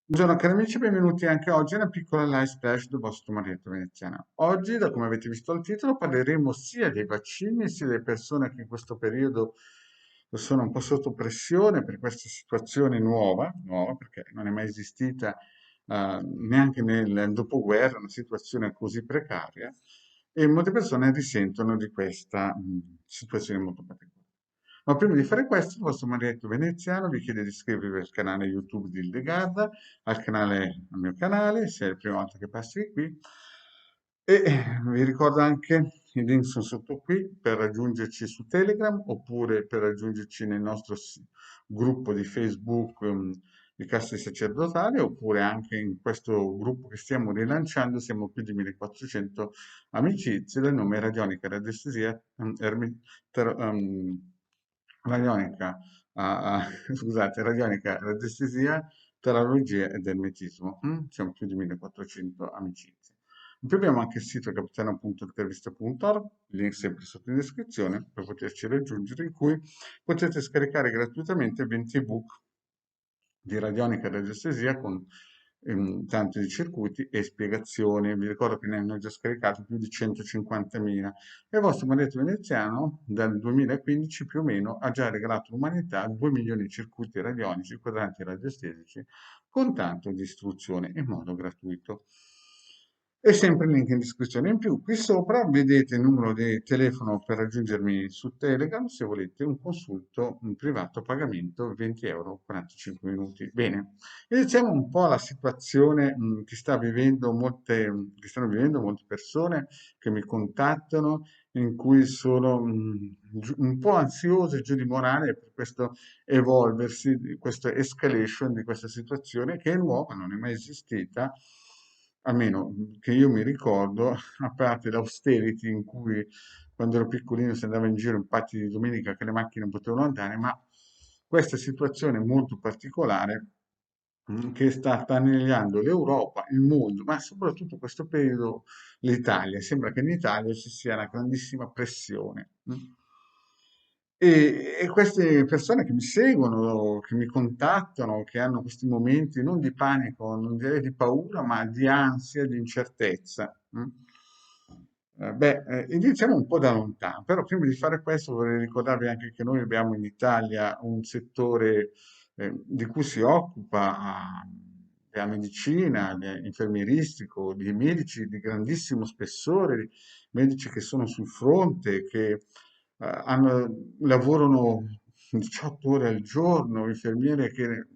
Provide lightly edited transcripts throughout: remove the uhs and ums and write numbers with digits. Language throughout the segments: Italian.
Buongiorno cari amici, benvenuti anche oggi a una piccola live splash del vostro Marietto Veneziana. Oggi, da come avete visto al titolo, parleremo sia dei vaccini sia delle persone che in questo periodo sono un po' sotto pressione per questa situazione nuova perché non è mai esistita neanche nel dopoguerra una situazione così precaria e molte persone risentono di questa situazione molto particolare. Ma prima di fare questo, il vostro Marietto Veneziano vi chiede di iscrivervi al canale YouTube di Ildegarda, al mio canale, se è la prima volta che passi qui. E vi ricordo anche, i link sono sotto qui per raggiungerci su Telegram oppure per raggiungerci nel nostro gruppo di Facebook di Caste Sacerdotali oppure anche in questo gruppo che stiamo rilanciando, siamo più di 1400 amicizie, del nome Radionica Radiestesia ter- um, Radionica, scusate, Radionica Radiestesia, Tarologia ed Ermetismo. Siamo più di 1400 amicizie. In più abbiamo anche il sito capitano.intervista.org, il link sempre sotto in descrizione per poterci raggiungere, in cui potete scaricare gratuitamente 20 ebook di radionica e radiestesia con tanti di circuiti e spiegazioni. Vi ricordo che ne hanno già scaricato più di 150.000 e il vostro Marietto Veneziano dal 2015 più o meno ha già regalato all'umanità 2 milioni di circuiti radionici, quadranti radiestesici con tanto di istruzione in modo gratuito. E sempre il link in descrizione. In più, qui sopra vedete il numero di telefono per raggiungermi su Telegram se volete un consulto privato a pagamento 20 euro 45 minuti. Bene, iniziamo un po' la situazione che stanno vivendo molte persone che mi contattano, in cui sono un po' ansiose giù di morale per questo evolversi, di questa escalation di questa situazione che è nuova, non è mai esistita, almeno che io mi ricordo, a parte l'austerity in cui quando ero piccolino si andava in giro in patti di domenica che le macchine non potevano andare, ma questa situazione molto particolare che sta attanagliando l'Europa, il mondo, ma soprattutto questo periodo l'Italia. Sembra che in Italia ci sia una grandissima pressione. E queste persone che mi seguono, che mi contattano, che hanno questi momenti non di panico, non direi di paura, ma di ansia, di incertezza. Iniziamo un po' da lontano, però prima di fare questo vorrei ricordarvi anche che noi abbiamo in Italia un settore di cui si occupa della medicina, infermieristico, di medici di grandissimo spessore, medici che sono sul fronte, che lavorano 18 ore al giorno, infermiere che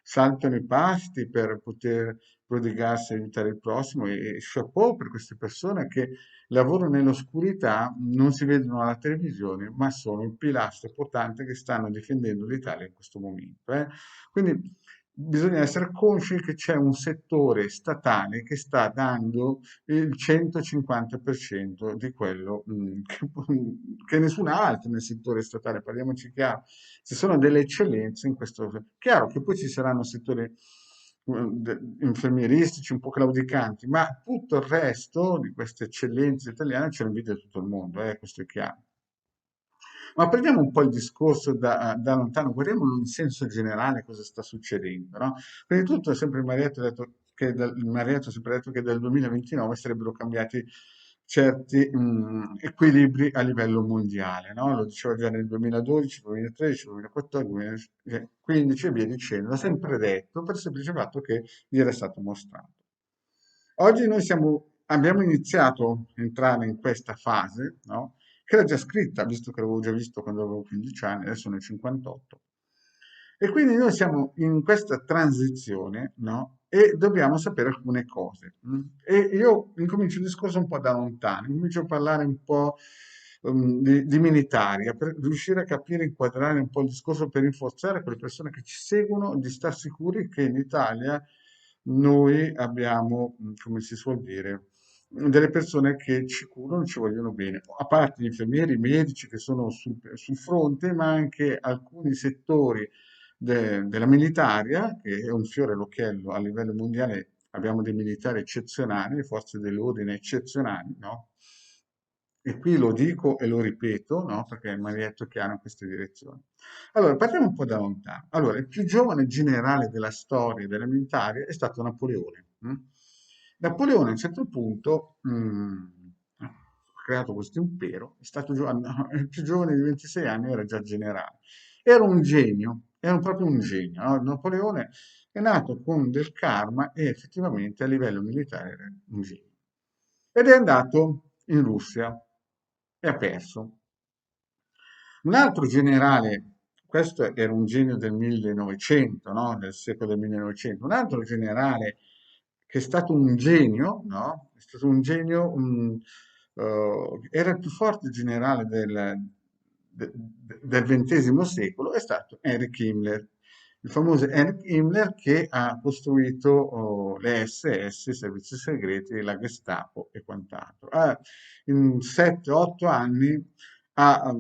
saltano i pasti per poter prodigarsi e aiutare il prossimo e chapeau per queste persone che lavorano nell'oscurità, non si vedono alla televisione, ma sono il pilastro portante che stanno difendendo l'Italia in questo momento. Quindi bisogna essere consci che c'è un settore statale che sta dando il 150% di quello che nessun altro nel settore statale, parliamoci chiaro, ci sono delle eccellenze in questo. Chiaro che poi ci saranno settori infermieristici un po' claudicanti, ma tutto il resto di queste eccellenze italiane ce lo invidia tutto il mondo, questo è chiaro. Ma prendiamo un po' il discorso da lontano, guardiamolo in senso generale cosa sta succedendo, no? Prima di tutto, sempre il Marietto ha sempre detto che dal 2029 sarebbero cambiati certi equilibri a livello mondiale, no? Lo diceva già nel 2012, 2013, 2014, 2015 e via dicendo. L'ha sempre detto per il semplice fatto che gli era stato mostrato. Oggi noi abbiamo iniziato a entrare in questa fase, no? Che era già scritta, visto che l'avevo già visto quando avevo 15 anni, adesso ne ho 58. E quindi noi siamo in questa transizione, no? E dobbiamo sapere alcune cose. E io incomincio il discorso un po' da lontano, incomincio a parlare un po' di militaria, per riuscire a capire, inquadrare un po' il discorso, per rinforzare quelle persone che ci seguono, di star sicuri che in Italia noi abbiamo, come si suol dire, delle persone che ci curano, ci vogliono bene, a parte gli infermieri, i medici che sono sul fronte, ma anche alcuni settori della militaria, che è un fiore all'occhiello a livello mondiale, abbiamo dei militari eccezionali, forze dell'ordine eccezionali, no? E qui lo dico e lo ripeto, no? Perché il Marietto è chiaro in queste direzioni. Allora, partiamo un po' da lontano. Allora, il più giovane generale della storia delle militari è stato Napoleone. Napoleone a un certo punto ha creato questo impero, è stato il più giovane di 26 anni, era già generale. Era un genio, era proprio un genio, no? Napoleone è nato con del karma e effettivamente a livello militare era un genio. Ed è andato in Russia e ha perso. Un altro generale, questo era un genio del 1900, no? Del secolo del 1900, un altro generale che è stato un genio, no? È stato un genio, era il più forte generale del XX secolo, è stato Heinrich Himmler, il famoso Heinrich Himmler che ha costruito le SS, i servizi segreti, la Gestapo e quant'altro. In 7-8 anni ha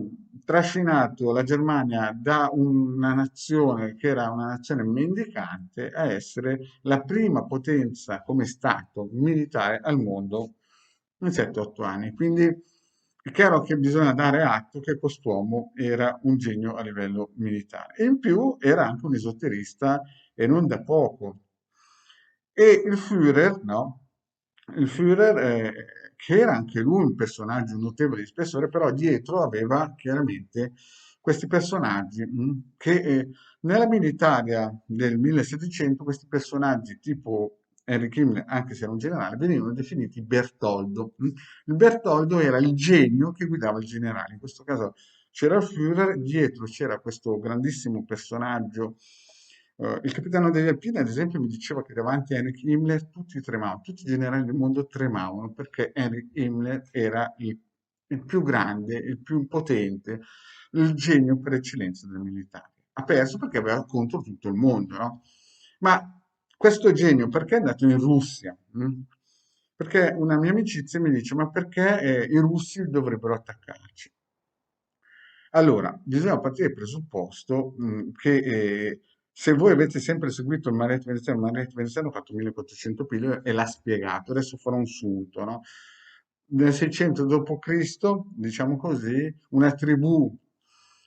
trascinato la Germania da una nazione che era una nazione mendicante a essere la prima potenza come Stato militare al mondo in 7-8 anni. Quindi è chiaro che bisogna dare atto che quest'uomo era un genio a livello militare e in più era anche un esoterista e non da poco. E il Führer, no? Il Führer, che era anche lui un personaggio notevole di spessore, però dietro aveva chiaramente questi personaggi che nella militaria del 1700 questi personaggi tipo Henry Himmler, anche se era un generale, venivano definiti Bertoldo. Il Bertoldo era il genio che guidava il generale. In questo caso c'era il Führer, dietro c'era questo grandissimo personaggio. Il capitano degli Alpini, ad esempio, mi diceva che davanti a Heinrich Himmler tutti tremavano, tutti i generali del mondo tremavano perché Heinrich Himmler era il più grande, il più potente, il genio per eccellenza del militare. Ha perso perché aveva contro tutto il mondo, no? Ma questo genio perché è andato in Russia? Perché una mia amicizia mi dice, ma perché i russi dovrebbero attaccarci? Allora, bisogna partire dal presupposto che se voi avete sempre seguito il Maretto Veneziano ha fatto 1400 pillole e l'ha spiegato, adesso farò un sunto, no? Nel 600 d.C., diciamo così, una tribù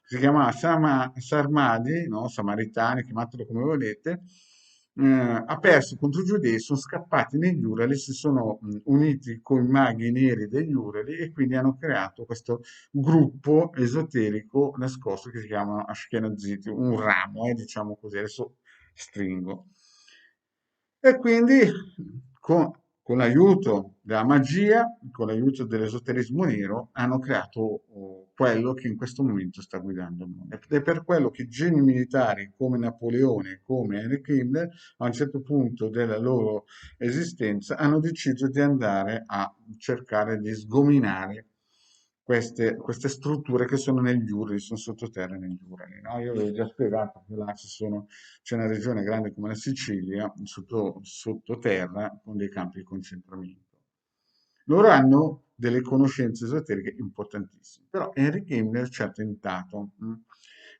si chiamava Sarmadi, no? Samaritani, chiamatelo come volete, ha perso contro i giudei, sono scappati negli Urali, si sono uniti con i maghi neri degli Urali e quindi hanno creato questo gruppo esoterico nascosto che si chiamano Ashkenaziti, un ramo, diciamo così, adesso stringo. E quindi con l'aiuto della magia, con l'aiuto dell'esoterismo nero, hanno creato quello che in questo momento sta guidando il mondo. Ed è per quello che geni militari come Napoleone, come Henry Himmler, a un certo punto della loro esistenza, hanno deciso di andare a cercare di sgominare queste strutture che sono negli Urali, sono sottoterra negli Urali. No? Io avevo già spiegato che là c'è una regione grande come la Sicilia, sottoterra, con dei campi di concentramento. Loro hanno delle conoscenze esoteriche importantissime, però Henry Himmler ci ha tentato.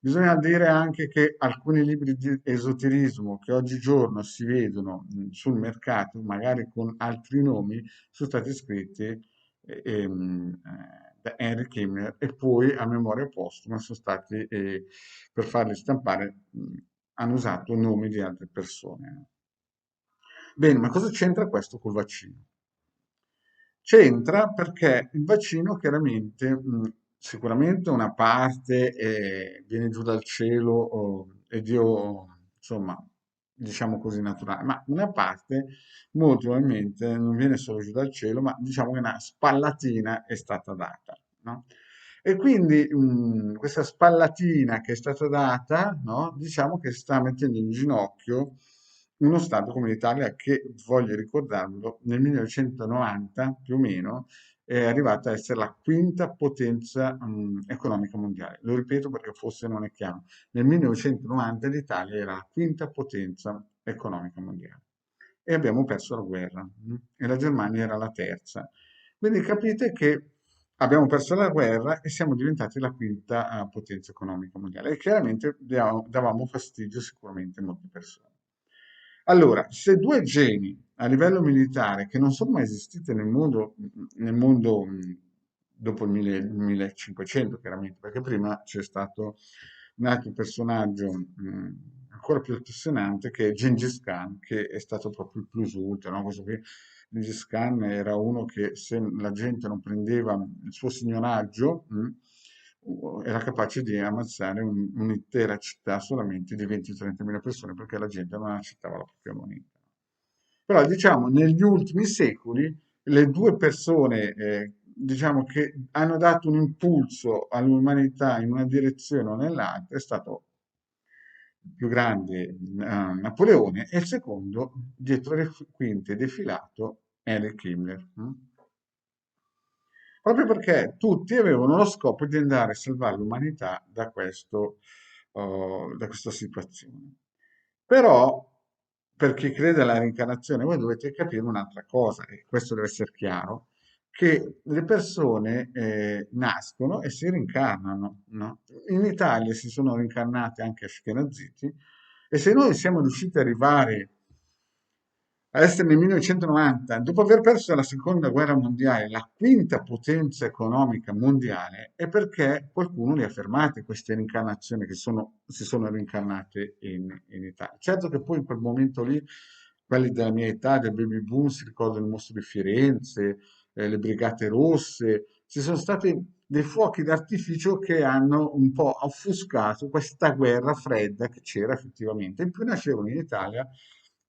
Bisogna dire anche che alcuni libri di esoterismo che oggigiorno si vedono sul mercato, magari con altri nomi, sono stati scritti da Henry Himmler e poi a memoria postuma sono stati, per farli stampare, hanno usato nomi di altre persone. Bene, ma cosa c'entra questo col vaccino? C'entra perché il vaccino chiaramente, sicuramente una parte viene giù dal cielo e Dio, insomma, diciamo così naturale, ma una parte molto probabilmente non viene solo giù dal cielo, ma diciamo che una spallatina è stata data, no? E quindi questa spallatina che è stata data, no, diciamo che sta mettendo in ginocchio uno Stato come l'Italia che, voglio ricordarlo, nel 1990 più o meno è arrivata a essere la quinta potenza economica mondiale. Lo ripeto perché forse non è chiaro. Nel 1990 l'Italia era la quinta potenza economica mondiale e abbiamo perso la guerra e la Germania era la terza. Quindi capite che abbiamo perso la guerra e siamo diventati la quinta potenza economica mondiale e chiaramente davamo fastidio sicuramente a molte persone. Allora, se due geni a livello militare che non sono mai esistiti nel mondo dopo il 1500 chiaramente, perché prima c'è stato un altro personaggio ancora più appassionante che è Gengis Khan, che è stato proprio il plus ultra, no? Questo qui, Gengis Khan era uno che se la gente non prendeva il suo signoraggio, era capace di ammazzare un'intera città solamente di 20-30 mila persone perché la gente non accettava la propria moneta. Però diciamo negli ultimi secoli le due persone diciamo che hanno dato un impulso all'umanità in una direzione o nell'altra è stato il più grande Napoleone e il secondo dietro le quinte defilato Henry Himmler. Proprio perché tutti avevano lo scopo di andare a salvare l'umanità da questa situazione. Però, per chi crede alla reincarnazione, voi dovete capire un'altra cosa, e questo deve essere chiaro, che le persone nascono e si rincarnano, no? In Italia si sono rincarnati anche Ashkenaziti, e se noi siamo riusciti ad arrivare a essere nel 1990, dopo aver perso la seconda guerra mondiale, la quinta potenza economica mondiale, è perché qualcuno li ha fermati queste rincarnazioni si sono rincarnate in Italia. Certo che poi in quel momento lì, quelli della mia età, del baby boom, si ricordano il mostro di Firenze, le Brigate Rosse, ci sono stati dei fuochi d'artificio che hanno un po' offuscato questa guerra fredda che c'era effettivamente. In più nascevano in Italia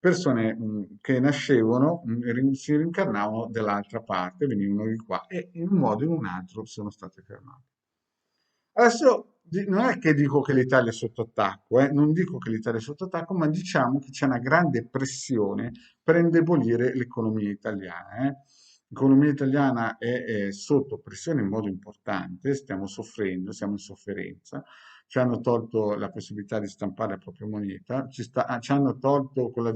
persone che nascevano, si rincarnavano dall'altra parte, venivano di qua e in un modo o in un altro sono state fermate. Adesso non è che dico che l'Italia è sotto attacco, non dico che l'Italia è sotto attacco, ma diciamo che c'è una grande pressione per indebolire l'economia italiana. L'economia italiana è sotto pressione in modo importante, stiamo soffrendo, siamo in sofferenza, ci hanno tolto la possibilità di stampare la propria moneta, ci hanno tolto con la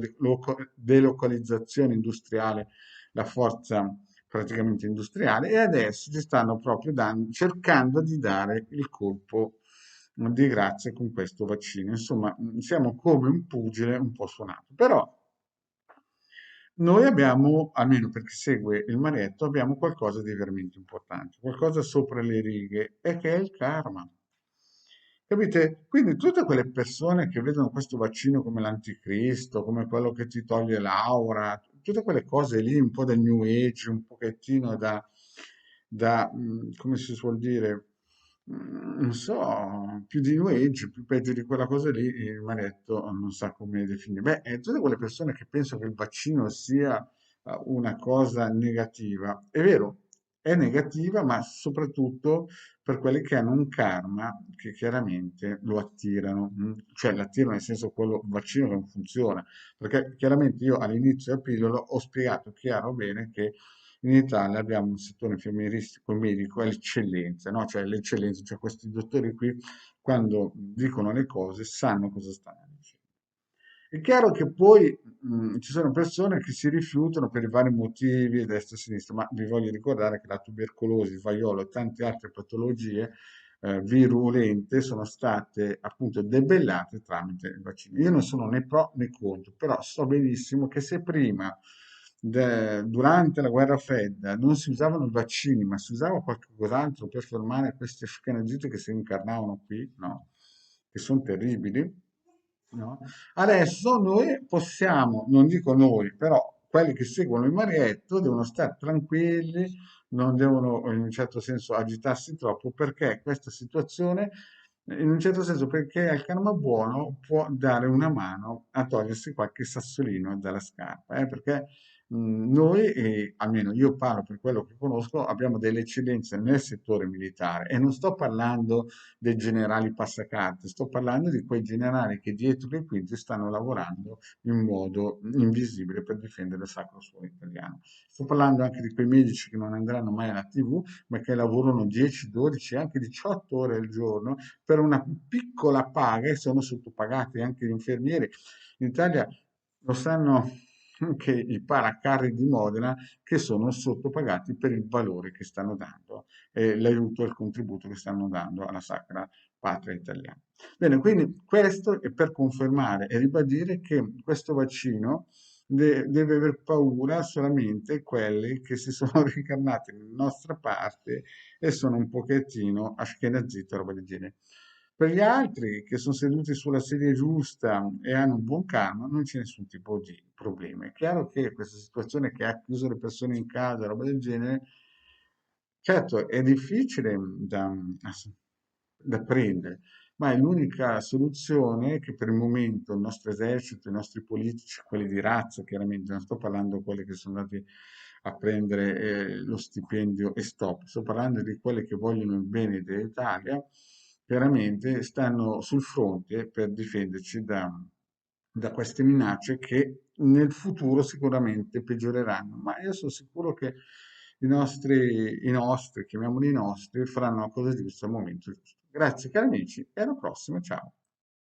delocalizzazione industriale la forza praticamente industriale e adesso ci stanno proprio cercando di dare il colpo di grazia con questo vaccino. Insomma, siamo come un pugile un po' suonato. Però noi abbiamo, almeno per chi segue il Marietto, abbiamo qualcosa di veramente importante, qualcosa sopra le righe, e che è il karma. Capite? Quindi tutte quelle persone che vedono questo vaccino come l'anticristo, come quello che ti toglie l'aura, tutte quelle cose lì, un po' del New Age, un pochettino come si suol dire, non so, più di New Age, più peggio di quella cosa lì, il Maretto non sa come definire. Beh, tutte quelle persone che pensano che il vaccino sia una cosa negativa, è vero, è negativa, ma soprattutto per quelli che hanno un karma che chiaramente lo attirano, cioè l'attirano nel senso quello vaccino che non funziona, perché chiaramente io all'inizio della pillola ho spiegato chiaro bene che in Italia abbiamo un settore infermieristico e medico è l'eccellenza, no? Cioè l'eccellenza, cioè questi dottori qui quando dicono le cose sanno cosa stanno dicendo. È chiaro che poi ci sono persone che si rifiutano per i vari motivi, destra e sinistra, ma vi voglio ricordare che la tubercolosi, il vaiolo e tante altre patologie virulente sono state appunto debellate tramite il vaccino. Io non sono né pro né contro, però so benissimo che se prima, durante la guerra fredda, non si usavano i vaccini, ma si usava qualcos'altro per fermare queste sceneggiate che si incarnavano qui, no? Che sono terribili. No? Adesso noi possiamo, non dico noi, però quelli che seguono il Marietto devono stare tranquilli, non devono in un certo senso agitarsi troppo perché questa situazione, in un certo senso, perché al karma buono può dare una mano a togliersi qualche sassolino dalla scarpa, perché noi, almeno io parlo per quello che conosco, abbiamo delle eccellenze nel settore militare e non sto parlando dei generali passacarte, sto parlando di quei generali che dietro le quinte stanno lavorando in modo invisibile per difendere il sacro suolo italiano. Sto parlando anche di quei medici che non andranno mai alla TV, ma che lavorano 10, 12, anche 18 ore al giorno per una piccola paga e sono sottopagati anche gli infermieri. In Italia lo sanno anche i paracarri di Modena che sono sottopagati per il valore che stanno dando e l'aiuto e il contributo che stanno dando alla sacra patria italiana. Bene, quindi questo è per confermare e ribadire che questo vaccino deve aver paura solamente quelli che si sono reincarnati nella nostra parte e sono un pochettino ashkenaziti o roba del genere. Per gli altri che sono seduti sulla sedia giusta e hanno un buon karma, non c'è nessun tipo di problema. È chiaro che questa situazione che ha chiuso le persone in casa, roba del genere, certo è difficile da prendere, ma è l'unica soluzione che per il momento il nostro esercito, i nostri politici, quelli di razza, chiaramente, non sto parlando di quelli che sono andati a prendere lo stipendio e stop, sto parlando di quelli che vogliono il bene dell'Italia, chiaramente stanno sul fronte per difenderci da queste minacce che nel futuro sicuramente peggioreranno. Ma io sono sicuro che chiamiamoli i nostri, faranno la cosa giusta al momento giusto. Grazie cari amici e alla prossima, ciao.